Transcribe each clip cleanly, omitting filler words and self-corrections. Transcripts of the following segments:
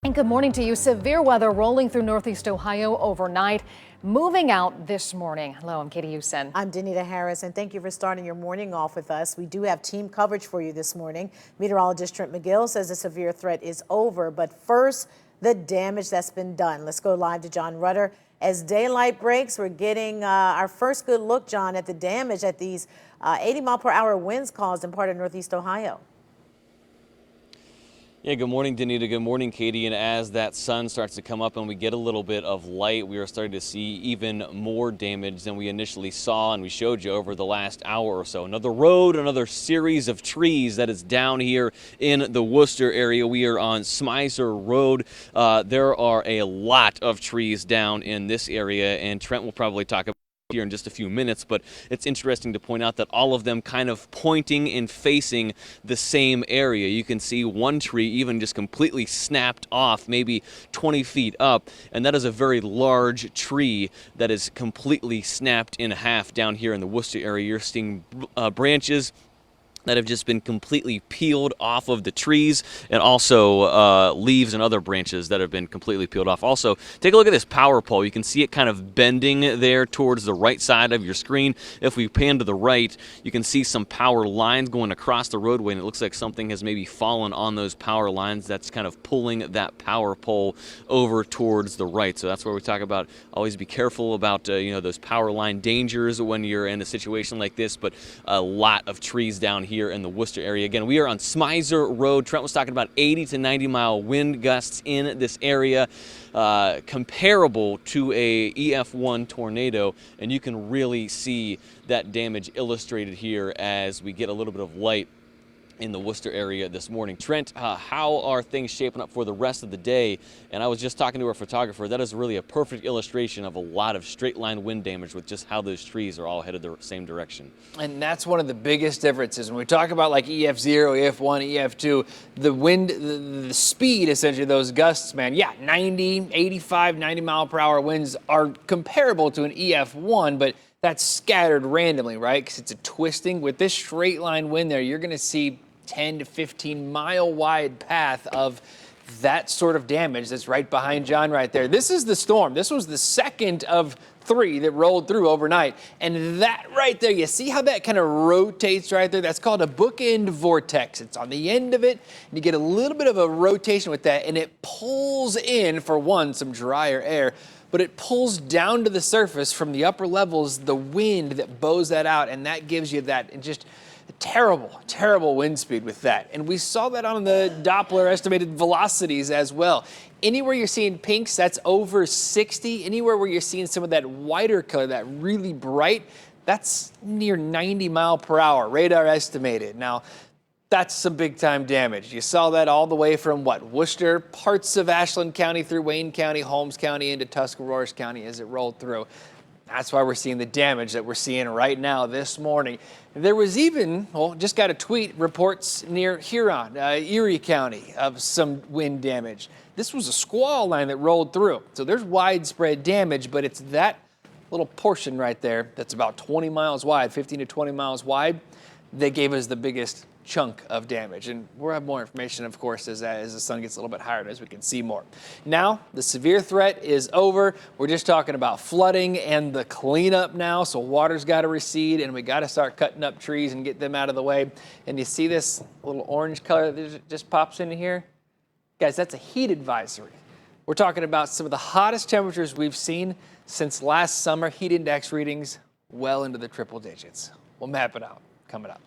And good morning to you. Severe weather rolling through Northeast Ohio overnight, moving out this morning. Hello, I'm Katie Houston. I'm Danita Harris, and thank you for starting your morning off with us. We do have team coverage for you this morning. Meteorologist Trent McGill says the severe threat is over, but first, the damage that's been done. Let's go live to John Rutter. As daylight breaks, we're getting our first good look, John, at the damage that these 80-mile-per-hour winds caused in part of Northeast Ohio. Yeah, good morning, Danita. Good morning, Katie. And as that sun starts to come up and we get a little bit of light, we are starting to see even more damage than we initially saw and we showed you over the last hour or so. Another road, another series of trees that is down here in the Wooster area. We are on Smizer Road. There are a lot of trees down in this area, and Trent will probably talk about here in just a few minutes, but it's interesting to point out that all of them kind of pointing and facing the same area. You can see one tree even just completely snapped off, maybe 20 feet up, and that is a very large tree that is completely snapped in half down here in the Wooster area. You're seeing branches that have just been completely peeled off of the trees, and also leaves and other branches that have been completely peeled off. Also, take a look at this power pole. You can see it kind of bending there towards the right side of your screen. If we pan to the right, you can see some power lines going across the roadway, and it looks like something has maybe fallen on those power lines that's kind of pulling that power pole over towards the right. So that's where we talk about always be careful about those power line dangers when you're in a situation like this, but a lot of trees down here in the Wooster area. Again, we are on Smizer Road. Trent was talking about 80 to 90 mile wind gusts in this area, comparable to a EF1 tornado, and you can really see that damage illustrated here as we get a little bit of light in the Wooster area this morning. Trent, how are things shaping up for the rest of the day? And I was just talking to our photographer. That is really a perfect illustration of a lot of straight line wind damage with just how those trees are all headed the same direction. And that's one of the biggest differences. When we talk about like EF0, EF1, EF2, the wind, the speed, essentially, those gusts, man, yeah, 90, 85, 90 mile per hour winds are comparable to an EF1, but that's scattered randomly, right? Because it's a twisting. With this straight line wind there, you're going to see 10 to 15 mile wide path of that sort of damage that's right behind John right there. This is the storm. This was the second of 3 that rolled through overnight. And that right there, you see how that kind of rotates right there? That's called a bookend vortex. It's on the end of it, and you get a little bit of a rotation with that, and it pulls in, for one, some drier air, but it pulls down to the surface from the upper levels, the wind that bows that out, and that gives you that, and just terrible wind speed with that. And we saw that on the Doppler estimated velocities as well. Anywhere you're seeing pinks, that's over 60. Anywhere where you're seeing some of that whiter color, that really bright, that's near 90 mile per hour, radar estimated. Now, that's some big time damage. You saw that all the way from Worcester, parts of Ashland County through Wayne County, Holmes County into Tuscarawas County as it rolled through. That's why we're seeing the damage that we're seeing right now this morning. There was even, just got a tweet, reports near Huron, Erie County, of some wind damage. This was a squall line that rolled through. So there's widespread damage, but it's that little portion right there that's about 20 miles wide, 15 to 20 miles wide, that gave us the biggest chunk of damage. And we'll have more information, of course, as the sun gets a little bit higher and as we can see more. Now, the severe threat is over. We're just talking about flooding and the cleanup now. So water's got to recede, and we got to start cutting up trees and get them out of the way. And you see this little orange color that just pops into here? Guys, that's a heat advisory. We're talking about some of the hottest temperatures we've seen since last summer. Heat index readings well into the triple digits. We'll map it out coming up.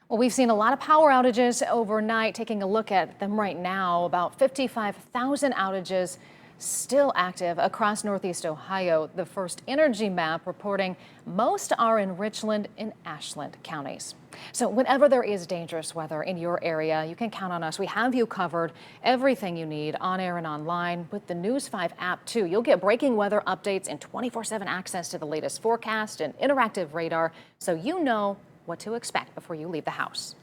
Well, we've seen a lot of power outages overnight. Taking a look at them right now, about 55,000 outages still active across Northeast Ohio. The First Energy map reporting most are in Richland and Ashland counties. So whenever there is dangerous weather in your area, you can count on us. We have you covered, everything you need on air and online with the News 5 app too. You'll get breaking weather updates and 24/7 access to the latest forecast and interactive radar, so you know what to expect before you leave the house.